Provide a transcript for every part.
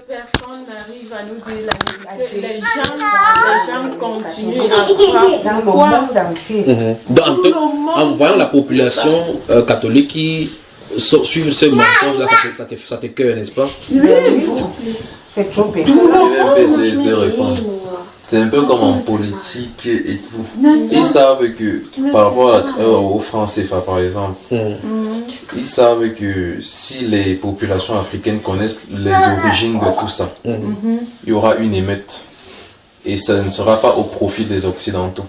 personne n'arrive à nous dire la vérité. Les gens continuent à croire dans le monde entier. En voyant la population catholique qui suivre ce mensonge-là, ça te cœur, n'est-ce pas? Oui, c'est trop péché. C'est un peu comme en politique et tout. Ils savent que, par rapport au franc CFA par exemple, ils savent que si les populations africaines connaissent les origines de tout ça, il y aura une émeute. Et ça ne sera pas au profit des Occidentaux.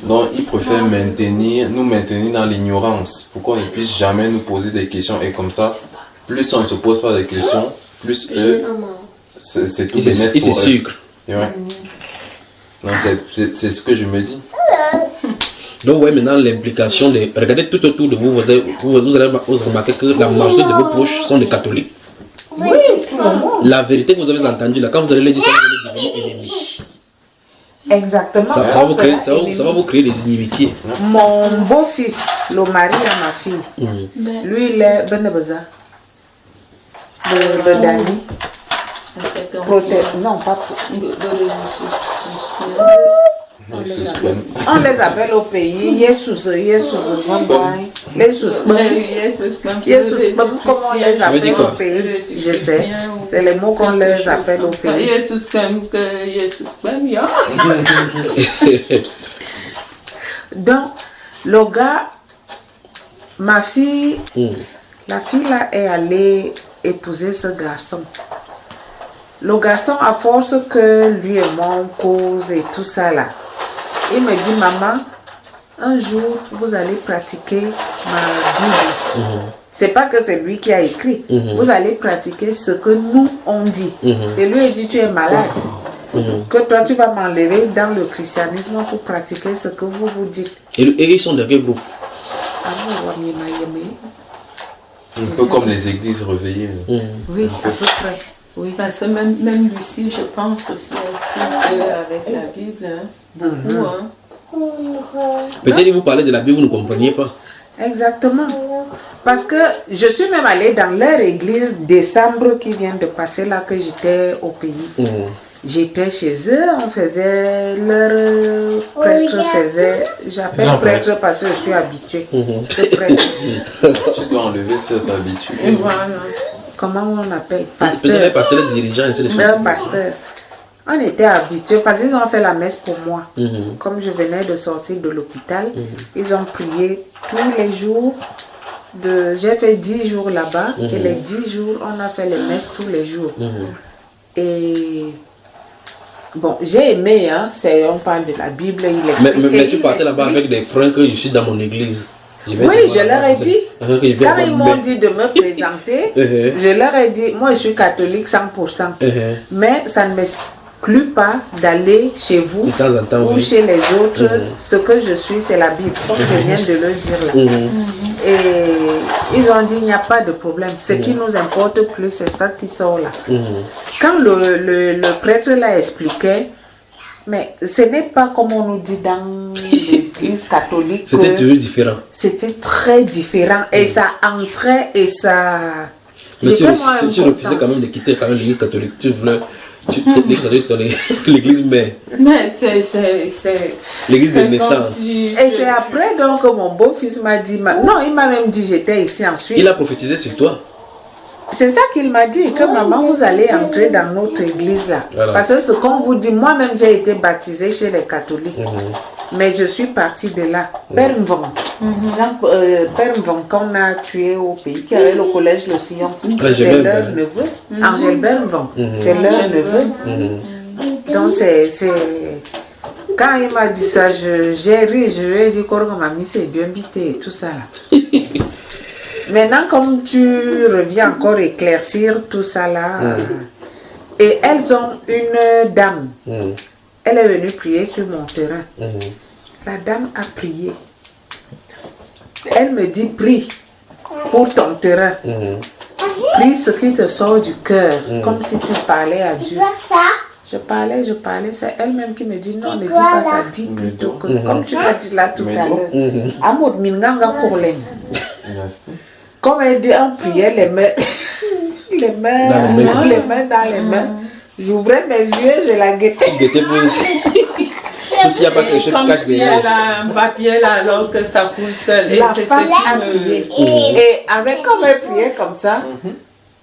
Donc ils préfèrent nous maintenir dans l'ignorance pour qu'on ne puisse jamais nous poser des questions. Et comme ça, plus on ne se pose pas des questions, plus eux, c'est tout bénéfique pour eux. Sucre. C'est ce que je me dis. Donc vous voyez maintenant l'implication de... Regardez tout autour de vous, vous allez remarquer que la majorité de vos proches sont des catholiques. Oui, tout le monde. La vérité que vous avez entendue là, quand vous allez les dire ça, vous allez devenir ennemis. Exactement. Ça va vous créer des inimitiés. Mon beau-fils, le mari à ma fille, lui il est Benebeza. Le Dani. Non, pas on les appelle au pays Jesus, les comment on les appelle au pays, je sais, c'est les mots qu'on les appelle au pays. Donc, le gars, ma fille, la fille là est allée épouser ce garçon. Le garçon, à force que lui et moi on cause et tout ça là, il me dit, maman, un jour vous allez pratiquer ma Bible. C'est pas que c'est lui qui a écrit. Vous allez pratiquer ce que nous on dit. Et lui il dit, tu es malade. Que toi tu vas m'enlever dans le christianisme pour pratiquer ce que vous vous dites. Et ils sont de quel groupe? Un peu comme les églises réveillées. Oui, à peu près. Oui. Parce que même Lucie, je pense aussi avec la Bible, beaucoup. Peut-être que vous parlez de la Bible, vous ne compreniez pas. Exactement. Parce que je suis même allée dans leur église décembre qui vient de passer là que j'étais au pays. J'étais chez eux, on faisait leur prêtre faisait, j'appelle prêtre parce que je suis habituée. Tu dois enlever cette habitude. Voilà. Comment on appelle? Pasteur. Pasteur dirigeant, c'est le pasteur. On était habitués parce qu'ils ont fait la messe pour moi. Comme je venais de sortir de l'hôpital, ils ont prié tous les jours. J'ai fait 10 jours là-bas et les 10 jours, on a fait les messes tous les jours. Et bon, j'ai aimé, hein, on parle de la Bible. Mais tu partais là-bas avec des frères que je suis dans mon église. Oui, je leur ai dit. Quand ils m'ont dit de me présenter, je leur ai dit, moi je suis catholique 100%. Mais ça ne m'exclut pas d'aller chez vous de temps en temps, ou chez les autres. Ce que je suis, c'est la Bible, comme je viens de le dire là. Et ils ont dit, il n'y a pas de problème. Ce qui nous importe plus, c'est ça qui sort là. Quand le prêtre l'a expliqué, mais ce n'est pas comme on nous dit dans l'église catholique. C'était toujours différent. C'était très différent et ça entrait et ça... Mais tu refusais quand même de quitter quand même l'église catholique. Tu voulais... l'église mère. Mais c'est l'église de naissance. Et c'est après donc que mon beau-fils m'a dit... Non, il m'a même dit j'étais ici en Suisse. Il a prophétisé sur toi. C'est ça qu'il m'a dit, que maman, vous allez entrer dans notre église là. Voilà. Parce que ce qu'on vous dit, moi-même j'ai été baptisée chez les catholiques. Mais je suis partie de là. Père Mvong. Père Mvong qu'on a tué au pays, qui avait le collège Le Sillon. C'est leur neveu. Angèle Mvong. C'est leur neveu. Donc c'est... Quand il m'a dit ça, j'ai ri, je lui ai dit que mamie c'est bien bité et tout ça là. Maintenant, comme tu reviens encore éclaircir tout ça là, et elles ont une dame, elle est venue prier sur mon terrain. La dame a prié. Elle me dit, prie pour ton terrain. Prie ce qui te sort du cœur, comme si tu parlais à Dieu. Je parlais, c'est elle-même qui me dit, non, ne dis pas ça, dis plutôt que, comme tu l'as dit là tout à l'heure. Amoud Minganga problème. Comme elle dit, on priait les mains. les mains dans les mains. J'ouvrais mes yeux, je la guettais. S'il n'y a pas quelque chose Comme qui cache si elle a un papier là alors que ça coule seul. Et La c'est femme a ce qui prié. me... Et avec comme elle priait comme ça,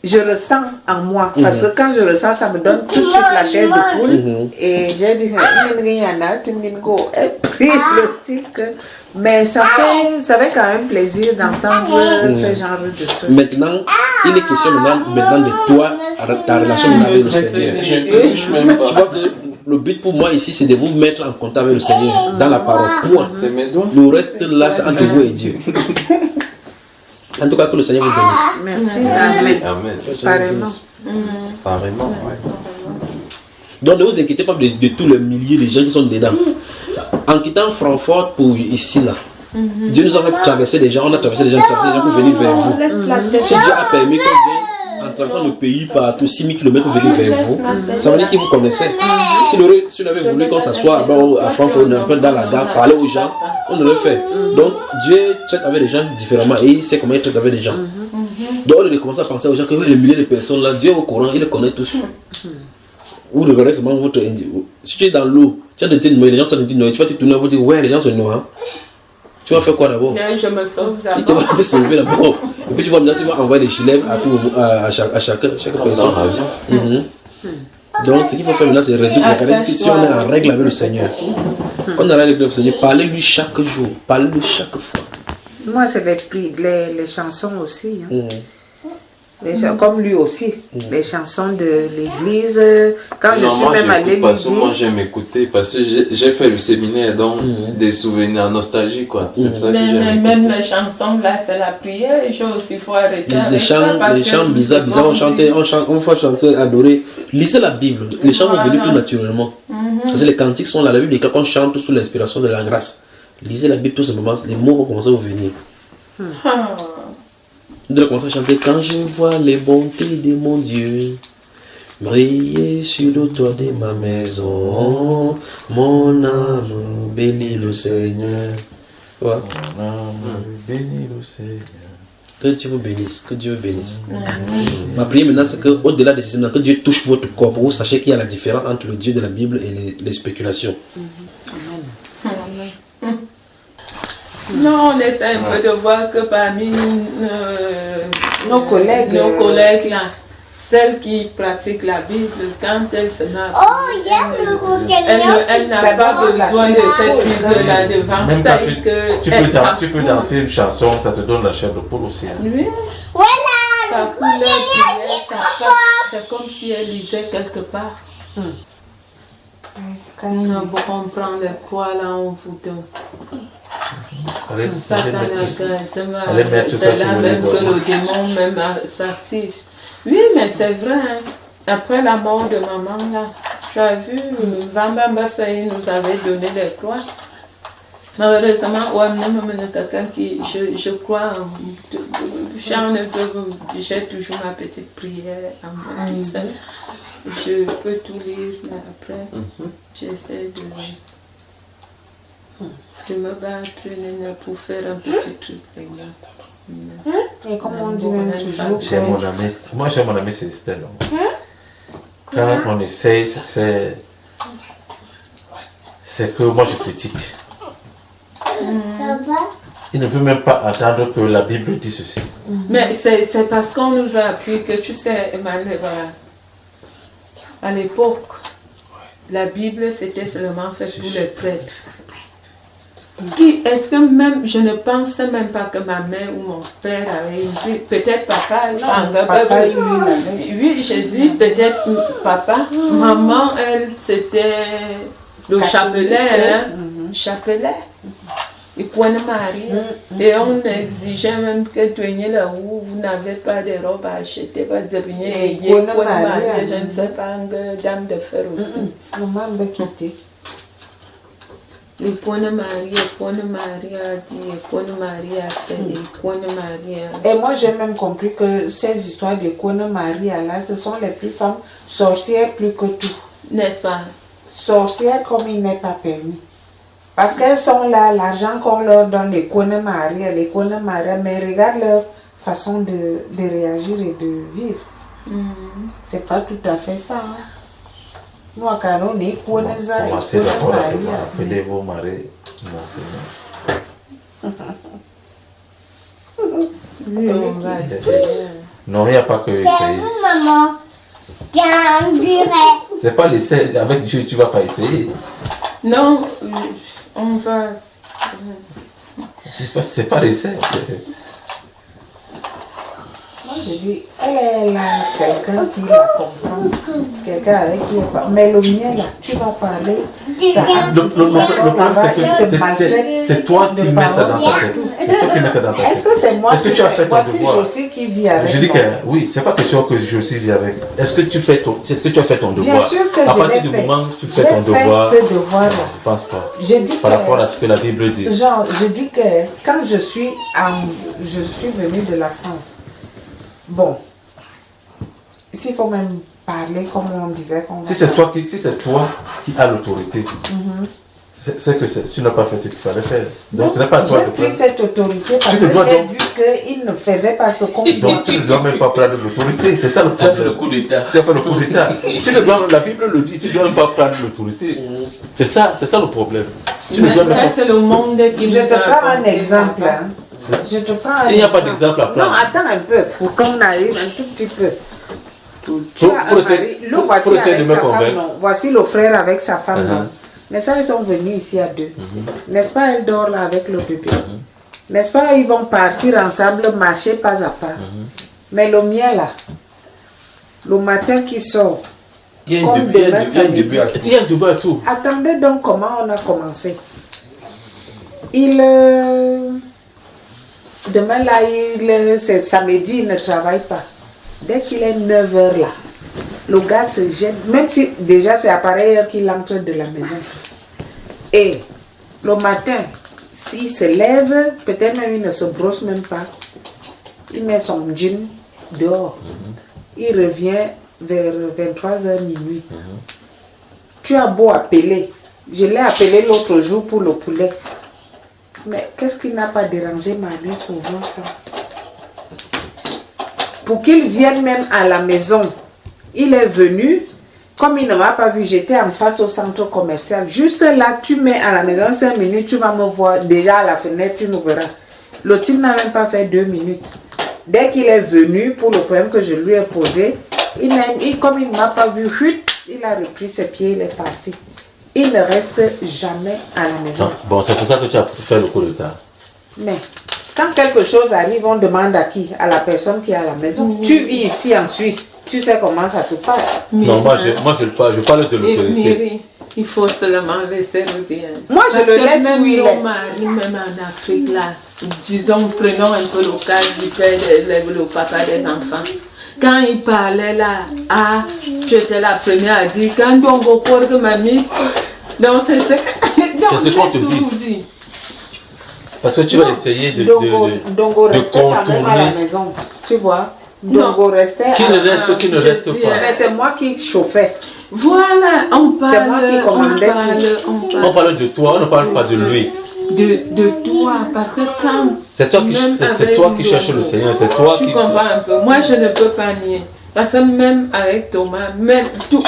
je ressens en moi. Parce que quand je ressens, ça me donne tout de suite la chair de poule. Et j'ai dit, elle prie le style que... Mais ça fait quand même plaisir d'entendre ce genre de trucs. Maintenant, il est question maintenant de toi, ta relation avec le Seigneur. Tu vois que le but pour moi ici, c'est de vous mettre en contact avec le Seigneur dans la parole. Point. Le reste là, c'est entre vous et Dieu. En tout cas, que le Seigneur vous bénisse. Merci. Amen. Apparemment. Donc ne vous inquiétez pas de tous les milliers de gens qui sont dedans. En quittant Francfort pour ici là, Dieu nous a fait traverser des gens, on a traversé des gens pour venir vers vous. Si Dieu a permis qu'on vienne en traversant le pays par tous 6000 km pour venir vers vous, ça veut dire qu'il vous connaissait. S'il avait voulu qu'on s'assoie à Francfort, un peu dans la gare, parler aux gens, on aurait fait. Donc Dieu traite avec les gens différemment et il sait comment il traite avec les gens. Donc on commence à penser aux gens que les milliers de personnes là, Dieu est au courant, il les connaît tous. Vous regardez seulement votre individu. Si tu es dans l'eau, tu as de tes noyés, les gens sont noyés, tu vas te tourner et dire ouais, les gens sont noirs. Tu vas faire quoi d'abord? Je me sauve d'abord. Si tu vas te sauver d'abord. Et puis tu vas maintenant envoyer des gilets à chaque personne. Donc ce qu'il faut faire maintenant, c'est réduire la qualité. Si on est en règle avec le Seigneur, on est en règle avec le Seigneur, parlez-lui chaque jour, parlez-lui chaque fois. Moi, c'est les chansons aussi. Comme lui aussi, les chansons de l'église. Quand je suis même allée lui dire... Moi j'aime écouter parce que j'ai fait le séminaire, donc des souvenirs, nostalgie quoi. C'est pour ça que j'aime même les chansons là, c'est la prière. Il faut arrêter. Les chants bizarres, on faut chanter, adorer. Lisez la Bible. Les chants vont venir tout naturellement. Parce que les cantiques sont là. La Bible dit qu'on chante sous l'inspiration de la grâce. Lisez la Bible tout simplement. Les mots vont commencer à vous venir. Nous devons commencer à chanter quand je vois les bontés de mon Dieu briller sur le toit de ma maison. Mon âme bénit le Seigneur. Ouais. Mon âme bénit le Seigneur. Que Dieu vous bénisse, que Dieu vous bénisse. Ma prière maintenant, c'est qu'au-delà de ces éléments, que Dieu touche votre corps pour que vous sachiez qu'il y a la différence entre le Dieu de la Bible et les spéculations. Non, on essaie un peu de voir que parmi nos collègues là, celles qui pratiquent la Bible, quand elles se marient, elle n'a pas besoin de cette Bible-là devant. Même quand tu peux danser une chanson, ça te donne la chair de poule aussi. Oui. Sa couleur, c'est comme si elle lisait quelque part. Quand on prend les poids là, on vous donne. C'est là même que le démon même s'active. Oui, mais c'est vrai. Hein. Après la mort de maman, là, tu as vu, Vamba Mbassaï nous avait donné les croix. Malheureusement, quelqu'un qui, je crois, j'ai toujours ma petite prière en moi. Je peux tout lire, mais après, j'essaie de me battre pour faire un petit truc. Et comme on dit même toujours... Moi, j'ai mon ami Célestin. Quand on essaie, c'est que moi je critique. Il ne veut même pas entendre que la Bible dit ceci. Mais c'est parce qu'on nous a appris que, tu sais, Emmanuel, à l'époque, la Bible c'était seulement fait pour les prêtres. Est-ce que même, je ne pensais même pas que ma mère ou mon père avait une Bible, peut-être papa, oui, j'ai dit peut-être papa, maman, elle, c'était le chapelet, chapelet. Et point de Marie. Et on exigeait même que tu aies là où vous n'avez pas de robe à acheter, pas de venir. Et point de Marie, je ne sais pas, une dame de fer aussi. Maman m'a quitté. Et point de Marie a dit, et point de Marie a fait, et point de Marie a... Et moi j'ai même compris que ces histoires de Kone Maria là, ce sont les plus femmes sorcières plus que tout. N'est-ce pas? Sorcières comme il n'est pas permis. Parce qu'elles sont là, l'argent qu'on leur donne, les Kone Maria, mais regarde leur façon de réagir et de vivre. C'est pas tout à fait ça. Hein. Nous, à Canon, on est Kouaneza et Commencez d'abord à Maria. appeler vos maris, mon Seigneur. Non, il n'y a pas que essayer. Maman, on dirait. C'est pas l'essai. Avec Dieu, tu ne vas pas essayer. Non, on va... C'est pas l'essai. Moi, je dis, elle a quelqu'un qui la comprend. Quelqu'un avec qui elle parle. Mais le mien, là, tu vas parler. Ça Le problème, c'est que c'est toi qui mets ça dans ta tête. C'est toi qui mets ça dans ta tête. Est-ce que c'est moi Est-ce que tu as fait ton voici devoir? Josie qui vit avec Je dis moi. que oui, c'est pas question que je aussi vis avec. Est-ce que tu as fait ton devoir? Bien sûr que à je partir l'ai du fait. moment où tu fais J'ai ton fait devoir, ce devoir-là. je pense pas. Je dis Par rapport à ce que la Bible dit. genre, je dis que quand je suis venue de la France, bon, s'il faut même parler comme on disait qu'on va Si c'est toi qui as l'autorité, c'est que tu n'as pas fait ce qu'il fallait faire. Donc ce n'est pas à toi de J'ai pris prendre. cette autorité parce Tu que ne dois j'ai donc- vu qu'il ne faisait pas ce qu'on doit. Donc tu ne dois même pas prendre l'autorité. C'est ça le Tu as fait problème. le coup d'état. Tu as fait le coup d'état. La Bible le dit, tu ne dois même pas prendre l'autorité. C'est ça le problème. Tu ne Mais dois même ça, pas. c'est le monde qui Je nous te a prends un apporté, exemple. papa. Hein. Je te prends un Il n'y a pas exemple. d'exemple à prendre. Non, attends un peu pour qu'on arrive un tout petit peu. Tu Pour- as pour un essayer- mari, le pour- voici pour essayer avec de me sa femme, convaincre. non. Voici le frère avec sa femme, Uh-huh. non. Mais ça, ils sont venus ici à deux. N'est-ce pas, elle dort là avec le bébé. N'est-ce pas, ils vont partir ensemble, marcher pas à pas. Mais le mien là, le matin qui sort, Il y a Comme un début, il y a demain un début à samedi. Il y a un débat à tout. attendez donc comment on a commencé. Demain là, c'est samedi, il ne travaille pas. Dès qu'il est 9h là, le gars se jette, même si déjà c'est à pareille heure qu'il entre de la maison. Et le matin, s'il se lève, peut-être même il ne se brosse même pas. Il met son jean dehors. Il revient vers 23h minuit. Tu as beau appeler. Je l'ai appelé l'autre jour pour le poulet. Mais qu'est-ce qui n'a pas dérangé Marie souvent ça? Pour qu'il vienne même à la maison, il est venu. Comme il ne m'a pas vu, j'étais en face au centre commercial. Juste là, tu mets à la maison 5 minutes, tu vas me voir. Déjà à la fenêtre, tu nous verras. Le type n'a même pas fait 2 minutes. Dès qu'il est venu pour le problème que je lui ai posé, comme il ne m'a pas vu, il a repris ses pieds, il est parti. Il ne reste jamais à la maison. Bon, c'est pour ça que tu as fait le coup d'état. Mais quand quelque chose arrive, on demande à qui? À la personne qui est à la maison. Tu vis ici en Suisse, tu sais comment ça se passe. Non, moi je parle de Et l'autorité. Miri, il faut seulement laisser le dire. Moi, je le laisse même où il nos est. maris, même en Afrique, là, disons, prenons un peu le cas du père, le papa des enfants. Quand il parlait là, tu étais la première à dire, quand on go pour que ma miss, donc c'est ce qu'on te dit. Parce que tu vas essayer de Dongo restait quand même à la contourner. maison. Tu vois? Dongo restait Qui à ne la maison. reste, qui ne je reste dis, pas. Mais c'est moi qui chauffais. Voilà, on parle, C'est moi qui commandais On parle de toi, on ne parle pas de lui. De toi, parce que quand... C'est toi même c'est avec toi qui cherches le Seigneur, c'est toi Tu qui... comprends un peu. Moi, je ne peux pas nier. Parce que même avec Thomas, même tout...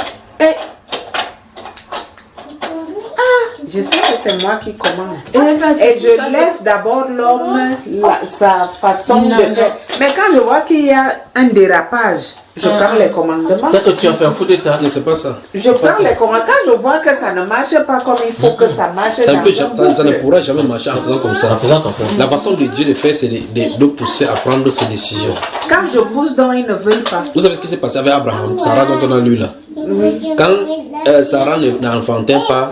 Je sais que c'est moi qui commande. Et Et je laisse d'abord l'homme sa façon Non, de non. faire. Mais quand je vois qu'il y a un dérapage, je prends les commandements. C'est que tu as fait un coup d'état. Non, c'est pas ça. Je prends les commandements. Quand je vois que ça ne marche pas comme il faut que ça marche, Ça dans ne pourra jamais marcher en faisant comme En ça. faisant comme ça. La façon de Dieu de faire, c'est de pousser à prendre ses décisions. Quand je pousse donc, ils ne veulent pas. Vous savez ce qui s'est passé avec Abraham, Sarah dont on a lu là. Oui. Quand Sarah n'enfantait pas,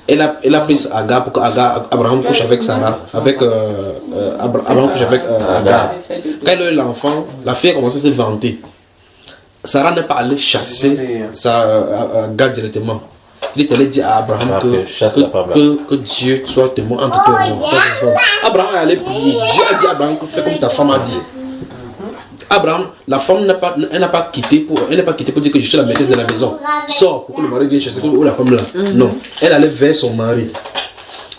elle a pris Agar pour qu'Abraham couche avec Sarah, Abraham couche avec Agar. Quand elle a eu l'enfant, la fille a commencé à se vanter. Sarah n'est pas allée chasser Agar directement. Il est allé dire à Abraham que Dieu soit témoin entre toi et moi. Abraham est allé prier. Dieu a dit à Abraham que fais comme ta femme a dit. Abraham, la femme n'a pas quitté pour dire que je suis la maîtresse de la maison. Sors pour que le mari vienne chasser ou la femme là. Non, elle allait vers son mari.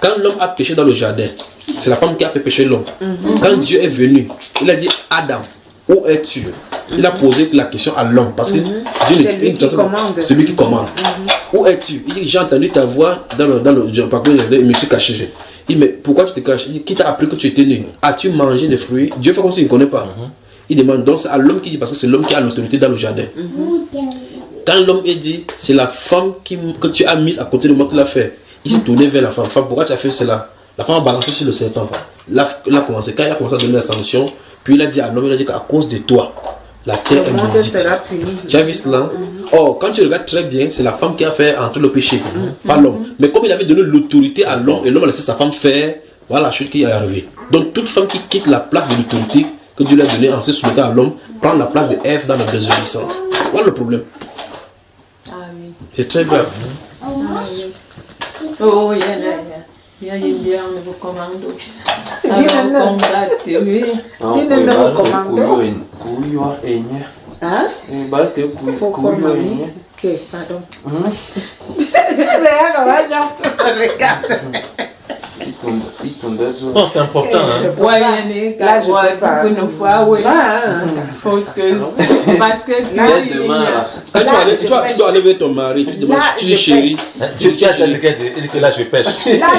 Quand l'homme a péché dans le jardin, c'est la femme qui a fait pécher l'homme. Quand Dieu est venu, il a dit Adam, où es-tu? Il a posé la question à l'homme parce que Dieu c'est lui qui commande. Où es-tu? Il dit, j'ai entendu ta voix dans le parcours, je me suis caché. Il dit, mais pourquoi tu te caches? Il dit, qui t'a appris que tu étais nu? As-tu mangé des fruits? Dieu fait comme s'il ne connaît pas. Il demande, donc c'est à l'homme qui dit, parce que c'est l'homme qui a l'autorité dans le jardin. Quand l'homme est dit, c'est la femme que tu as mise à côté de moi qui l'a fait. Il s'est tourné vers la femme. Femme, pourquoi tu as fait cela? La femme a balancé sur le serpent. Là, quand il a commencé à donner la sanction, puis il a dit à l'homme, il a dit qu'à cause de toi, la terre est maudite. Tu as vu cela? Or, quand tu regardes très bien, c'est la femme qui a fait entrer le péché, pas l'homme. Mais comme il avait donné l'autorité à l'homme, et l'homme a laissé sa femme faire, voilà la chute qui est arrivée. Donc, toute femme qui quitte la place de l'autorité que Dieu lui a donnée en se soumettant à l'homme, prend la place de Ève dans la désobéissance. Voilà le problème. C'est très grave. Oh, il y a bien le commando. Alors, combattre, lui. Hein? Faut qu'on ok, pardon. Regarde. Non, c'est important. Hein. Ouais, là, je peux pas. Une fois, oui. Faut que... Parce que... Quand tu dois aller vers ton mari, tu demandes, tu dis chérie. Tu as dit que là je pêche. Là,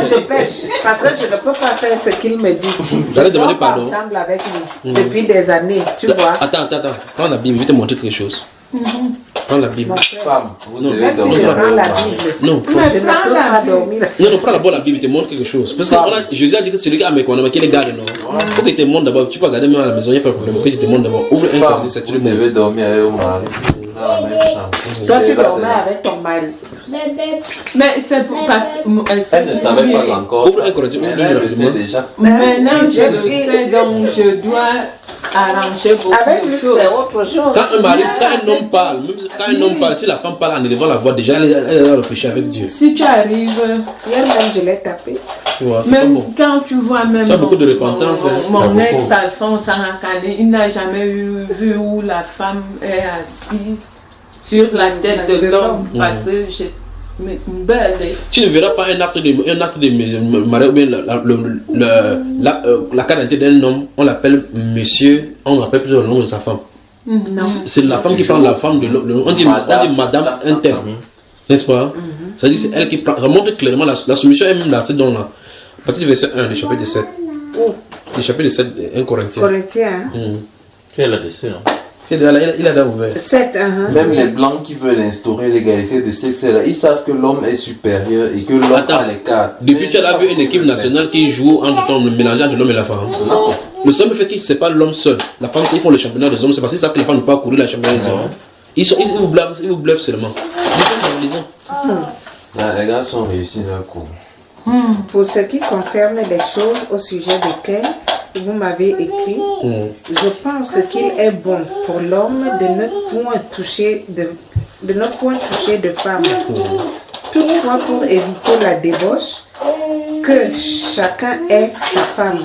je pêche. Parce que je ne peux pas faire ce qu'il me dit. J'allais demander pardon. Ensemble avec lui depuis des années, tu vois. Attends. Prends la Bible, je vais te montrer quelque chose. Prends la Bible. Femme, Même si je prends la Bible, non, je ne peux pas dormir. non, prends d'abord la Bible, je te montre quelque chose. Parce que Jésus a dit que celui qui a mes commandements, qu'il les garde, non. Il faut que je te montre d'abord. Tu peux regarder même à la maison, il n'y a pas de problème. Que je te montre d'abord. Ouvre un cordis, c'est vous devez dormir avec vos maris dans la même chambre. Toi, tu dormais avec ton mari. Mais c'est parce que... Elle ne savait pas encore. Ouvre un cordis, Elle le sait déjà. Maintenant, je le sais, donc je dois arranger beaucoup Avec de lui, choses. c'est autre chose. Quand un homme parle, même quand un homme parle, si la femme parle en élevant la voix, déjà elle a le péché avec Dieu. Si tu arrives, Hier même, je l'ai tapé. Tu vois, c'est pas même bon. quand tu vois même Tu as beaucoup de repentance, hein. mon ex-Alphonse Arakane, il n'a jamais vu où la femme est assise sur la tête de l'homme parce que j'ai une belle. Tu ne verras pas un acte de mariage ou bien la carte d'identité d'un homme, on l'appelle monsieur, on l'appelle plusieurs le nom de sa femme. Non. C'est la femme qui prend la femme de l'homme. On dit madame interne. N'est-ce pas? Ça dit c'est elle qui prend. Ça montre clairement la soumission est même dans ce don-là. À partir du verset 1 du chapitre 7. Du chapitre 7, 1 Corinthiens. Corinthiens. Tu es là-dessus, non? Il a déjà ouvert. 7, Même les blancs qui veulent instaurer l'égalité de sexe, ils savent que l'homme est supérieur et que l'homme a les cartes. Depuis tu as vu une équipe nationale qui joue entre temps le mélange entre l'homme et la femme. Non. Le seul fait que c'est pas l'homme seul. La femme, ils font le championnat des hommes, c'est parce qu'ils savent que les femmes ne peuvent pas courir le championnat des hommes. Ils vous bluffent seulement. Les gars sont réussis d'un coup. Pour ce qui concerne les choses au sujet desquelles vous m'avez écrit, je pense qu'il est bon pour l'homme de ne point toucher de femme. Toutefois, pour éviter la débauche, que chacun ait sa femme.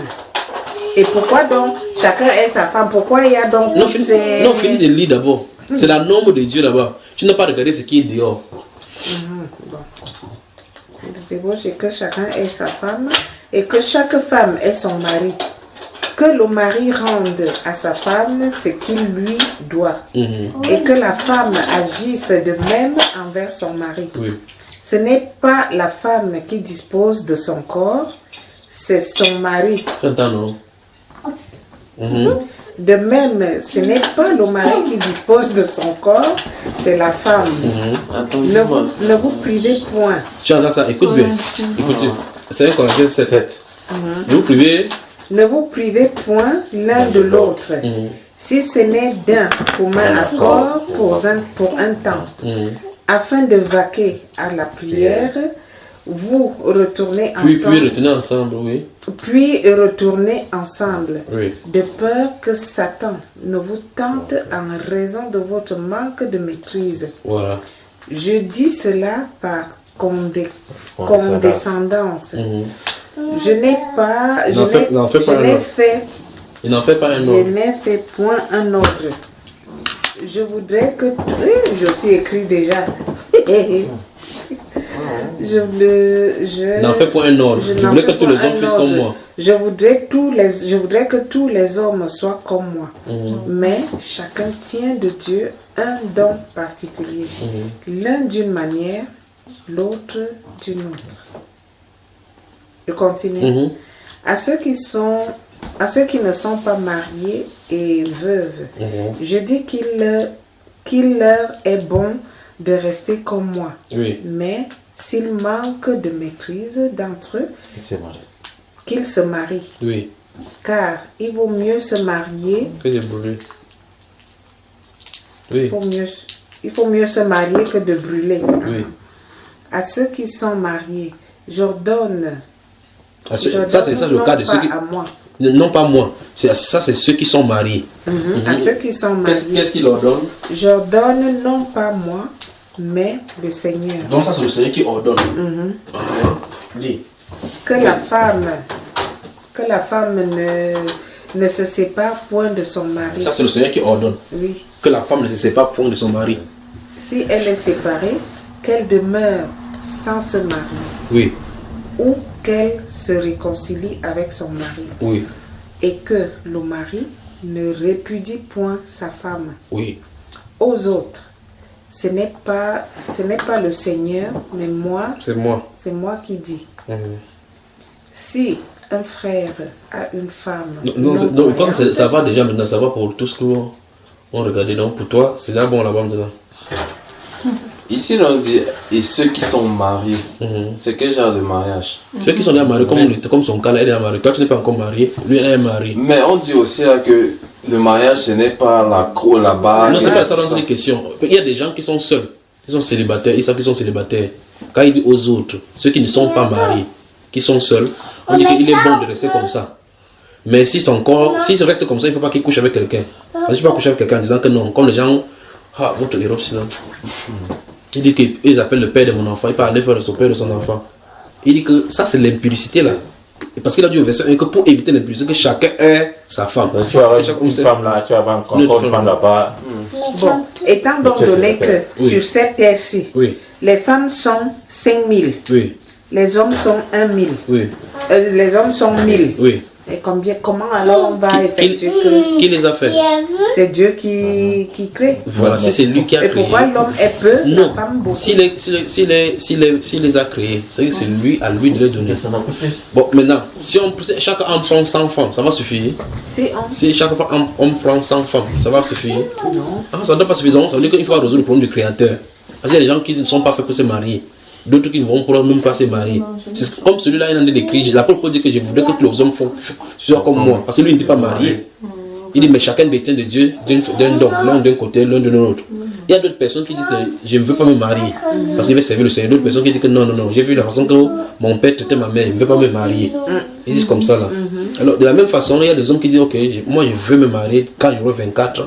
Et pourquoi donc chacun ait sa femme? Pourquoi il y a donc... Non, finis de lire d'abord. C'est la norme de Dieu d'abord. Tu n'as pas regardé ce qui est dehors. Débauche et que chacun ait sa femme et que chaque femme ait son mari. Que le mari rende à sa femme ce qu'il lui doit. Et que la femme agisse de même envers son mari. Oui. Ce n'est pas la femme qui dispose de son corps, c'est son mari. Attends, non. De même, ce n'est pas le mari qui dispose de son corps, c'est la femme. Ne vous privez point. Tu entends ça? Écoute bien. Écoutez. C'est un Corinthiens 7. Ne vous privez point l'un de l'autre. Si ce n'est d'un commun accord pour un temps, afin de vaquer à la prière, vous retournez ensemble. Puis retournez ensemble, de peur que Satan ne vous tente en raison de votre manque de maîtrise. Voilà. Je dis cela par condescendance. Je n'ai fait point un ordre. Je voudrais que je suis écrit déjà. N'en fais point un ordre. Je voulais que tous les hommes fassent comme moi. Je voudrais que tous les hommes soient comme moi. Mais chacun tient de Dieu un don particulier. L'un d'une manière, l'autre d'une autre. Je continue. À ceux qui ne sont pas mariés et veuves, je dis qu'il leur est bon de rester comme moi. Oui. Mais s'il manque de maîtrise d'entre eux, qu'ils se marient. Oui. Car il vaut mieux se marier. Que j'ai brûlé. Oui. Il faut mieux se marier que de brûler. Oui. À ceux qui sont mariés, j'ordonne. Ça, c'est le cas de ceux qui. À moi. Non, pas moi. Ça, c'est ceux qui sont mariés. À ceux qui sont mariés. Qu'est-ce qu'il ordonne? J'ordonne non pas moi, mais le Seigneur. Donc, ça, c'est le Seigneur qui ordonne. Oui. Que la femme ne se sépare point de son mari. Ça, c'est le Seigneur qui ordonne. Oui. Que la femme ne se sépare point de son mari. Si elle est séparée, qu'elle demeure sans se marier. Oui. Ou qu'elle se réconcilie avec son mari. Oui. Et que le mari ne répudie point sa femme. Oui. Aux autres, ce n'est pas le Seigneur, mais moi. C'est moi. C'est moi qui dis. Si un frère a une femme. Non, ça va déjà maintenant, ça va pour tout ce qu'on regardait. Donc pour toi, c'est là bon là-bas maintenant. Ici, on dit, et ceux qui sont mariés, c'est quel genre de mariage? Ceux qui sont déjà mariés, comme son cas là, elle est mariée. Toi, tu n'es pas encore marié, lui, elle est mariée. Mais on dit aussi là que le mariage, ce n'est pas la cour, la bague. Non, c'est pas ça, c'est une question. Il y a des gens qui sont seuls, qui sont célibataires, ils savent qu'ils sont célibataires. Quand il dit aux autres, ceux qui ne sont pas mariés, qui sont seuls, on dit qu'il est bon de rester comme ça. Mais s'ils restent comme ça, il ne faut pas qu'ils couchent avec quelqu'un. Je ne peux pas coucher avec quelqu'un en disant que non, comme les gens, votre Europe, c'est là. Il dit qu'ils appellent le père de mon enfant, il parle de faire son père de son enfant. Il dit que ça c'est l'impudicité là. Parce qu'il a dit au verset 1 que pour éviter l'impudicité, que chacun ait sa femme. Donc, tu vas une femme là, tu vas encore une femme là-bas. Bon, étant donc donné que sur cette terre-ci, les femmes sont 5000, les hommes sont 1000, les hommes sont 1000. Et comment alors on va effectuer Qui les a fait? C'est Dieu qui crée. Voilà, si c'est lui qui a créé. Et pourquoi l'homme est peu, la femme beaucoup? S'il les a créés, c'est lui à lui de les donner. Bon, maintenant, si chacun en prend 100 femmes, ça va suffire? Si chaque fois on prend 100 femmes, ça va suffire? Non. Ça ne doit pas suffisant, ça veut dire qu'il faut résoudre le problème du créateur. Parce qu'il y a des gens qui ne sont pas faits pour se marier. D'autres qui ne vont même pas se marier. C'est comme celui-là, il en a décrit. La Paul dit que je voudrais que tous les hommes soient comme moi. Parce que lui, il n'était pas marié. Il dit, mais chacun détient de Dieu d'un don, l'un d'un côté, l'un de l'autre. Il y a d'autres personnes qui disent que je ne veux pas me marier. Parce qu'il veut servir le Seigneur. D'autres personnes qui disent que non, j'ai vu la façon que mon père traitait ma mère, il ne veut pas me marier. Ils disent comme ça là. Alors, de la même façon, il y a des hommes qui disent, ok, moi je veux me marier quand j'aurai 24 ans.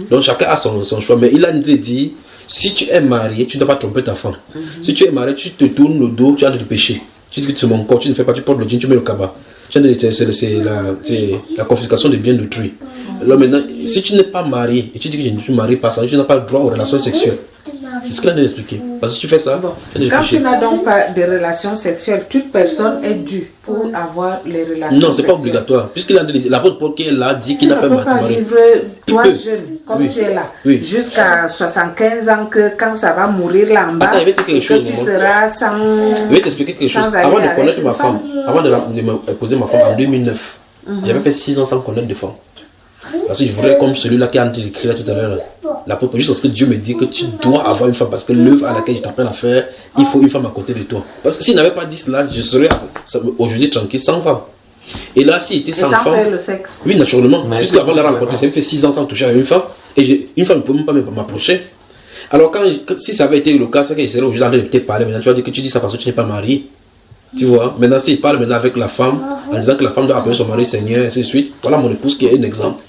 Donc chacun a son choix. Mais il a dit, si tu es marié, tu ne dois pas tromper ta femme. Si tu es marié, tu te tournes le dos, tu as de péché. Tu dis que c'est mon corps, tu ne fais pas, tu portes le jean, tu mets le cabas. C'est la confiscation des biens d'autrui. Alors maintenant, si tu n'es pas marié et tu dis que je ne suis marié pas ça, tu n'as pas le droit aux relations sexuelles. C'est ce qu'il a expliqué. Parce que si tu fais ça, quand tu n'as donc pas de relations sexuelles, toute personne est due pour avoir les relations sexuelles. Non, c'est pas obligatoire. Puisqu'il a dit, l'apôtre Paul qui est là dit qu'il n'a pas marié. Tu ne peux pas vivre, toi jeune, comme tu es là, jusqu'à 75 ans, que quand ça va mourir là en bas, que tu seras sans. Je vais t'expliquer quelque chose. Avant de connaître ma femme, avant de m'épouser ma femme en 2009, j'avais fait 6 ans sans connaître de femme. Parce que je voulais comme celui-là qui a écrit là tout à l'heure. L'apôtre, juste parce que Dieu me dit que tu dois avoir une femme. Parce que l'œuvre à laquelle je t'appelle à faire, il faut une femme à côté de toi. Parce que s'il n'avait pas dit cela, je serais aujourd'hui tranquille, sans femme. Et là, s'il était sans femme. Faire le sexe. Oui, naturellement. Puisque avant de la rencontrer, ça me fait 6 ans sans toucher à une femme. Et une femme ne peut même pas m'approcher. Alors, si ça avait été le cas, c'est qu'il serait aujourd'hui en train de te parler. Maintenant, tu vas dire que tu dis ça parce que tu n'es pas marié. Tu vois, maintenant s'il parle maintenant avec la femme, en disant que la femme doit appeler son mari Seigneur, et ainsi de suite, voilà mon épouse qui est un exemple.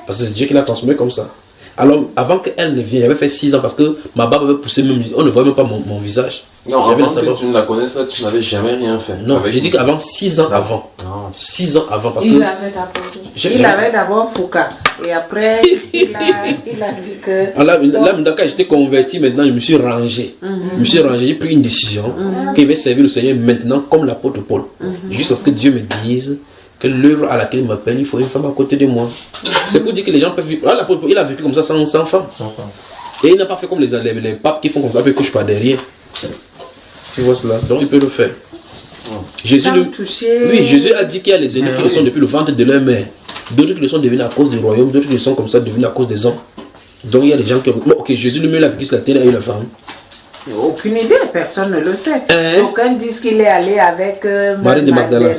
Parce que c'est Dieu qui l'a transformé comme ça. Alors, avant qu'elle ne vienne, j'avais fait 6 ans parce que ma barbe avait poussé, même, on ne voyait même pas mon visage. Non, J'avais avant le savoir. que tu ne la connaisses pas, tu n'avais jamais rien fait. Non, avec j'ai dit qu'avant 6 ans avant. Non. 6 ans avant parce Il que. avait d'abord. Il avait d'abord Fouca. Et après, il a dit que. Là, quand j'étais converti, maintenant, je me suis rangé. Je me suis rangé, j'ai pris une décision qu'il va servir le Seigneur maintenant comme l'apôtre Paul. Jusqu'à ce que Dieu me dise que l'œuvre à laquelle il m'appelle, il faut une femme à côté de moi. C'est pour dire que les gens peuvent vivre. Là, l'apôtre Paul, il a vécu comme ça sans femme. Et il n'a pas fait comme les papes qui font comme ça, ils ne couchent pas derrière. Tu vois cela? Donc il peut le faire. Jésus, Jésus a dit qu'il y a les ennemis qui le sont depuis le ventre de leur mère. D'autres qui le sont devenus à cause du royaume, d'autres qui le sont comme ça devenus à cause des hommes. Donc il y a des gens qui ont... Bon, ok, Jésus lui-même a vécu sur la terre et la femme. Aucune idée, personne ne le sait. Aucun dit qu'il est allé avec Marie de Magdala.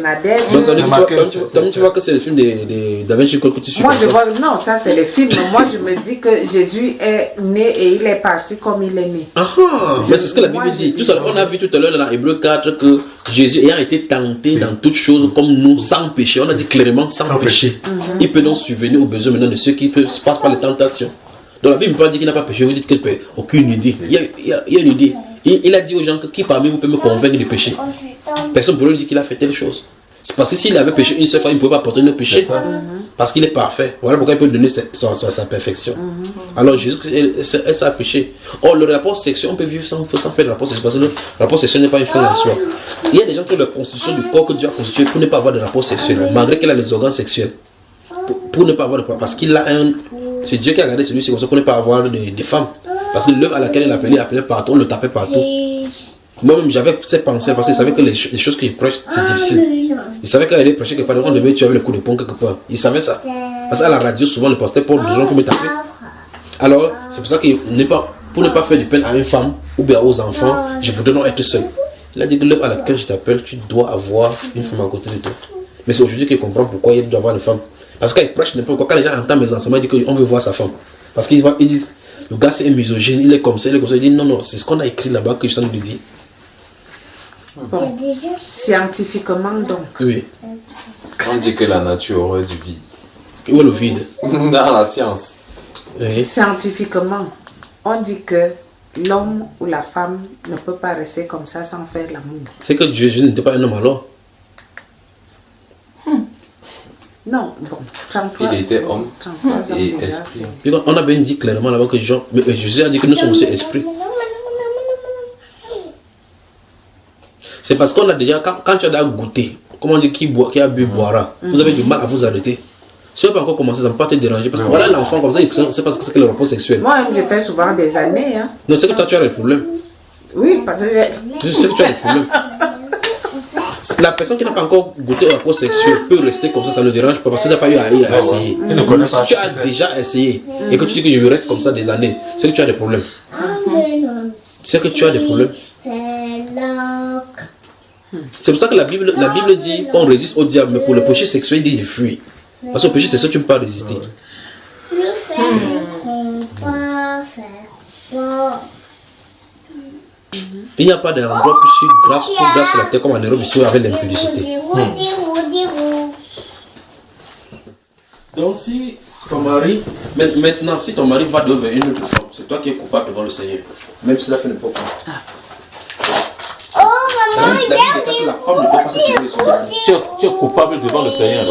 Donc ça veut dire tu vois que c'est le film d'A Vinci Code que tu suis. Moi je vois, non, ça c'est le film. Moi je me dis que Jésus est né et il est parti comme il est né. Mais c'est ce que la Bible dit. Tout ça, on a vu tout à l'heure dans Hébreux 4 que Jésus ayant été tenté dans toutes choses comme nous, sans péché. On a dit clairement sans péché. Il peut donc subvenir aux besoins maintenant de ceux qui passent par les tentations. Donc la Bible ne peut pas dire qu'il n'a pas péché, vous dites qu'il peut aucune idée. Il y a une idée. Il a dit aux gens que qui parmi vous peut me convaincre du péché. Personne ne peut lui dire qu'il a fait telle chose. C'est parce que s'il avait péché une seule fois, il ne pouvait pas porter le péché. Parce qu'il est parfait. Voilà pourquoi il peut donner sa perfection. Alors Jésus, elle s'est péché. Or, le rapport sexuel, on peut vivre sans faire le rapport sexuel. Parce que le rapport sexuel n'est pas une fin en soi. Il y a des gens qui ont la constitution du corps que Dieu a constitué pour ne pas avoir de rapport sexuel, malgré qu'il a les organes sexuels. Pour ne pas avoir de rapport. Parce qu'il a un. C'est Dieu qui a regardé celui-ci comme ça pour ne pas avoir des femmes. Parce que l'œuvre à laquelle il appelait partout, on le tapait partout. Moi-même, j'avais cette pensée parce qu'il savait que les choses qu'il prêche, c'est difficile. Il savait qu'il allait prêcher quelque part, on devait tuer avec le coup de poing quelque part. Il savait ça. Parce qu'à la radio, souvent, le pasteur Paul, les gens qui me tapaient. Alors, c'est pour ça que pour ne pas faire du peine à une femme ou bien aux enfants, je voudrais non être seul. Il a dit que l'œuvre à laquelle je t'appelle, tu dois avoir une femme à côté de toi. Mais c'est aujourd'hui qu'il comprend pourquoi il doit avoir une femme. Parce que quand il prêche n'importe quoi, quand les gens entendent mes enseignements, ils disent qu'on veut voir sa femme. Parce qu'ils disent, le gars c'est un misogyne, il est comme ça, il est comme ça. Il dit non, c'est ce qu'on a écrit là-bas que je t'en ai dit. Bon, scientifiquement donc. Oui. On dit que la nature aurait du vide. Où est le vide? Dans la science. Oui. Scientifiquement, on dit que l'homme ou la femme ne peut pas rester comme ça sans faire l'amour. C'est que Jésus n'était pas un homme alors. Non, bon, 33, Il était homme 33 ans et déjà, esprit. On a bien dit clairement là-bas que Jésus a dit que nous sommes aussi esprits. C'est parce qu'on a déjà, quand tu as déjà goûté, comment on dit qui a bu boira, vous avez du mal à vous arrêter. Si tu n'as pas encore commencé, ça ne peut pas te déranger. Parce que voilà l'enfant comme ça, c'est parce que c'est le rapport sexuel. Moi, j'ai fait souvent des années. Hein. Non, c'est que toi tu as des problèmes. Oui, parce que Tu sais que tu as des problèmes. La personne qui n'a pas encore goûté un rapport sexuel peut rester comme ça ne dérange pas parce que tu n'as pas eu à essayer. Si tu as déjà essayé et que tu dis que je reste comme ça des années, c'est que tu as des problèmes. C'est que tu as des problèmes. C'est pour ça que la Bible dit qu'on résiste au diable, mais pour le péché sexuel, il dit de fuir. Parce que le péché sexuel, tu ne peux pas résister. Il n'y a pas d'endroit plus grave sur la terre comme en Europe, ici avec l'impudicité. Donc si ton mari, maintenant si ton mari va devant une autre femme, c'est toi qui es coupable devant le Seigneur. Même si la femme ne peut pas. La Bible déclare que la femme ne peut pas se trouver sur son mari. Tu es coupable devant le Seigneur.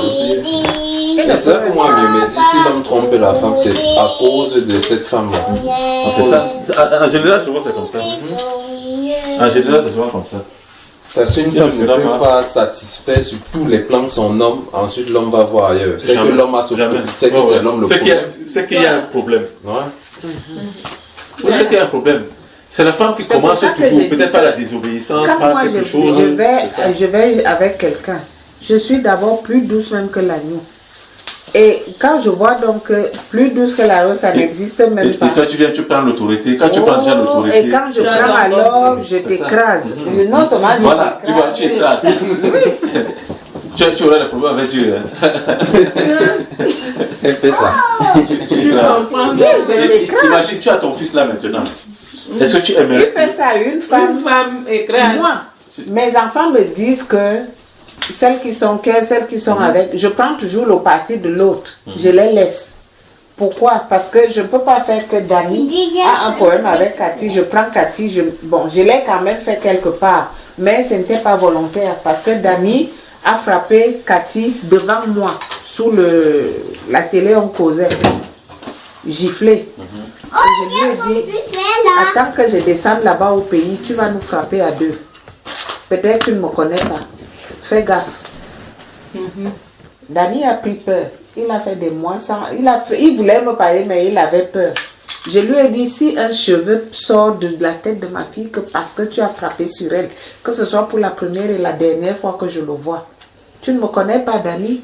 C'est ça que moi je me dis, si l'homme trompe la femme, c'est à cause de cette femme-là. C'est ça. En général, souvent c'est comme ça. En général, c'est souvent comme ça. Parce qu'une femme ne peut pas satisfaire sur tous les plans son homme, ensuite l'homme va voir ailleurs. C'est que l'homme a surtout, c'est que c'est l'homme le problème. C'est qu'il y a un problème. Ouais. Oui, c'est qu'il y a un problème. C'est la femme qui commence toujours, peut-être par la désobéissance, par quelque chose. Je vais avec quelqu'un. Je suis d'abord plus douce même que l'agneau. Et quand je vois donc que plus douce que l'agneau, ça n'existe même pas. Et toi, tu prends l'autorité. Quand tu prends déjà l'autorité. Et quand je prends alors, je t'écrase. Non seulement je voilà, tu vois, tu écrases. Tu auras des problèmes avec Dieu. Elle fait ça. Tu comprends. Imagine, tu as ton fils là maintenant. Est-ce que tu aimerais? Il fait ça à une femme écrase. Moi, mes enfants me disent que celles qui sont avec, je prends toujours le parti de l'autre. Je les laisse. Pourquoi? Parce que je ne peux pas faire que Dani a un problème avec Cathy. Je prends Cathy, je l'ai quand même fait quelque part. Mais ce n'était pas volontaire. Parce que Dani a frappé Cathy devant moi. Sous la télé, on causait. Giflé. Et je lui ai dit, attends que je descende là-bas au pays, tu vas nous frapper à deux. Peut-être que tu ne me connais pas. Fais gaffe. Dani a pris peur. Il a fait des mois sans... Il voulait me parler, mais il avait peur. Je lui ai dit, si un cheveu sort de la tête de ma fille, que parce que tu as frappé sur elle, que ce soit pour la première et la dernière fois que je le vois. Tu ne me connais pas, Dani?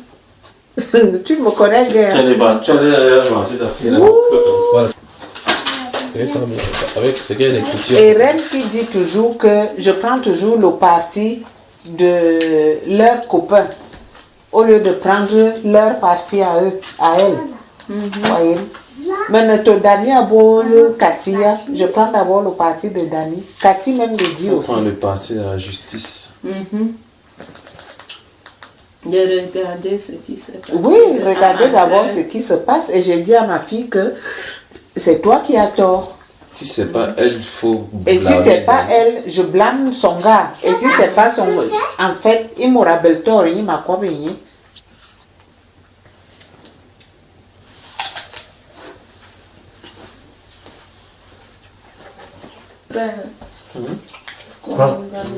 Tu ne me connais guère. Voilà. Et Reine qui dit toujours que je prends toujours le parti de leurs copains au lieu de prendre leur parti à eux, à elle. Voyez. Mais notre Dani a beau Katia, je prends d'abord le parti de Dani. Cathy même le dit aussi. Prends le parti de la justice. De regarder ce qui se passe. Oui, regardez d'abord ce qui se passe. Et j'ai dit à ma fille que c'est toi qui as tort. Si c'est pas elle, il faut blâmer. Et si c'est pas elle, je blâme son gars. Et si c'est pas son... En fait, il m'aura bel tort, il m'a quoi baigné.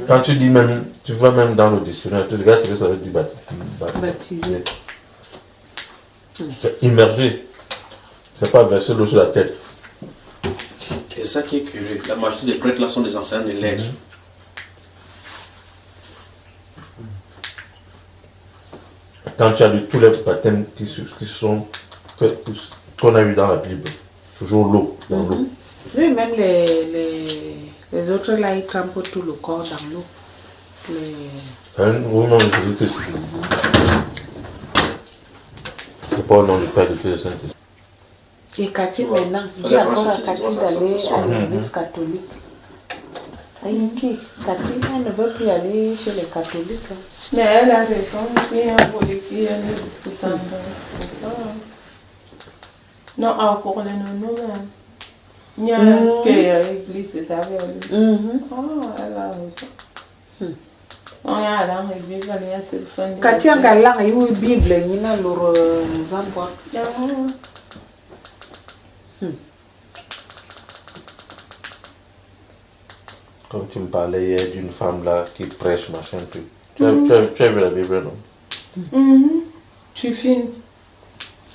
Quand tu dis même, tu vas même dans le dictionnaire, tu regardes ce que ça veut dire Baptisé. Immergé. C'est pas verser l'eau sur la tête. C'est ça qui est curieux. La majorité des prêtres là sont des anciens élèves. Quand tu as lu tous les baptêmes qu'on a eu dans la Bible, toujours l'eau, dans l'eau. Oui, même les autres là, ils trempent tout le corps dans l'eau. Oui, non, je dis que c'est pas au nom du Père, du Fils et du Saint-Esprit. Et Cathy maintenant, dis encore à Cathy d'aller à l'église catholique. Aïki, Cathy, elle ne veut plus aller chez les catholiques. Mais elle a raison, qui a voulu qui est pour ça. Non, pour les noms, il y a l'église, c'est avec lui. Oh, elle a raison. On est allé à l'église, elle est assez fan. Cathy, en galant, il y a une Bible, il y a leur zambois. Comme tu me parlais hier d'une femme là qui prêche, machin, tu as vu la Bible, non? Tu filmes.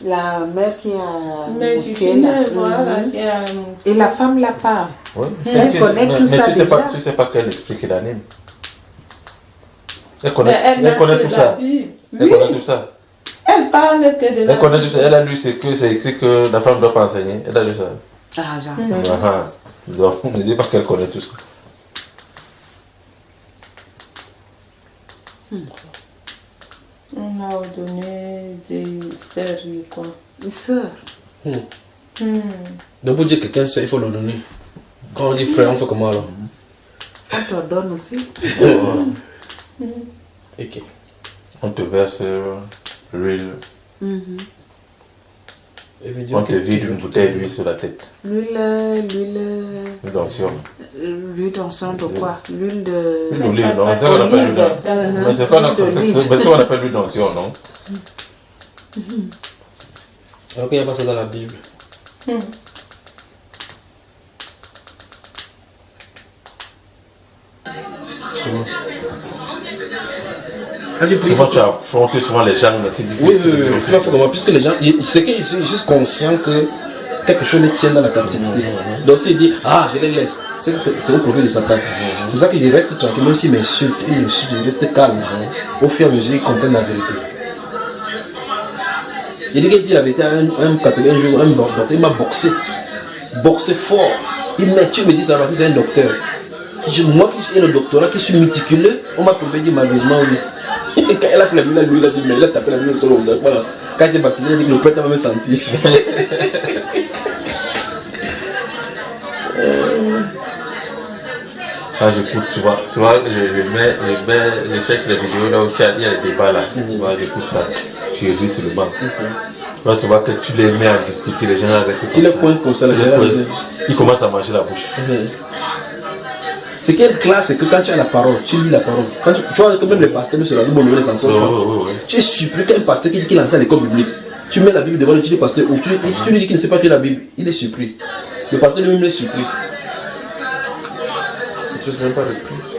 La mère qui a... Mais tu filmes, voilà, qui a... Et la femme là part. Oui. Elle connaît tout ça déjà. Tu sais pas quel esprit qui l'anime. Elle connaît tout ça. Elle connaît tout ça. Elle parle que de la... Elle connaît tout ça. Elle a lu ce que c'est écrit que la femme ne doit pas enseigner. Elle a lu ça. Ah, j'en sais rien. Donc, ne dis pas qu'elle connaît tout ça. On a donné des sœurs, quoi. Une sœur. Donc, pour dire que quelqu'un sait, il faut le donner. Quand on dit frère, on fait comment alors? On te donne aussi. Ok. On te verse l'huile. On te vide une bouteille d'huile sur la tête. L'huile d'onction. L'huile d'onction de quoi? L'huile de... L'huile d'olive, non? C'est ça qu'on appelle l'huile d'onction. Mais c'est ça qu'on appelle l'huile d'onction, non? Alors qu'il n'y a pas ça dans la Bible. Souvent tu as affronté les gens, mais tu dis... Oui, tu vas faire comment? Puisque les gens, c'est qu'ils sont juste conscients que quelque chose les tient dans la captivité. Donc s'il dit, ah, je les laisse, c'est au profit de Satan. C'est pour ça qu'il reste tranquille, même s'il m'insulte, il reste calme. Au fur et à mesure, il comprend la vérité. Il dit qu'il dit la vérité à un catholique, un jour, un docteur, il m'a boxé fort. Il m'a tué, il me dit ça parce que c'est un docteur. Moi qui ai le doctorat, qui suis méticuleux, on m'a trompé, dit malheureusement oui. Et quand elle a pris la Bible, lui il a dit, mais il a tapé la Bible au sol, vous savez pas. Quand il était baptisé, il a dit que le prêtre va me sentir. Quand j'écoute, tu vois, je cherche les vidéos là où il y a des débats là. Tu vois, j'écoute ça, je ris sur le banc. Là, c'est vrai que tu les mets en difficulté, les gens restent. Tu les coinces comme ça, ils commencent à manger la bouche. C'est quelle classe, c'est que quand tu as la parole, tu lis la parole. Quand tu vois que même les pasteurs ne se rendent pas, s'en sortent pas. Tu es surpris qu'un pasteur qui dit qu'il enseigne à l'école biblique. Tu mets la Bible devant lui, tu dis pasteur, ou tu lui dis qu'il ne sait pas lire la Bible. Il est surpris. Le pasteur lui-même est surpris. Est-ce que c'est pas le prix?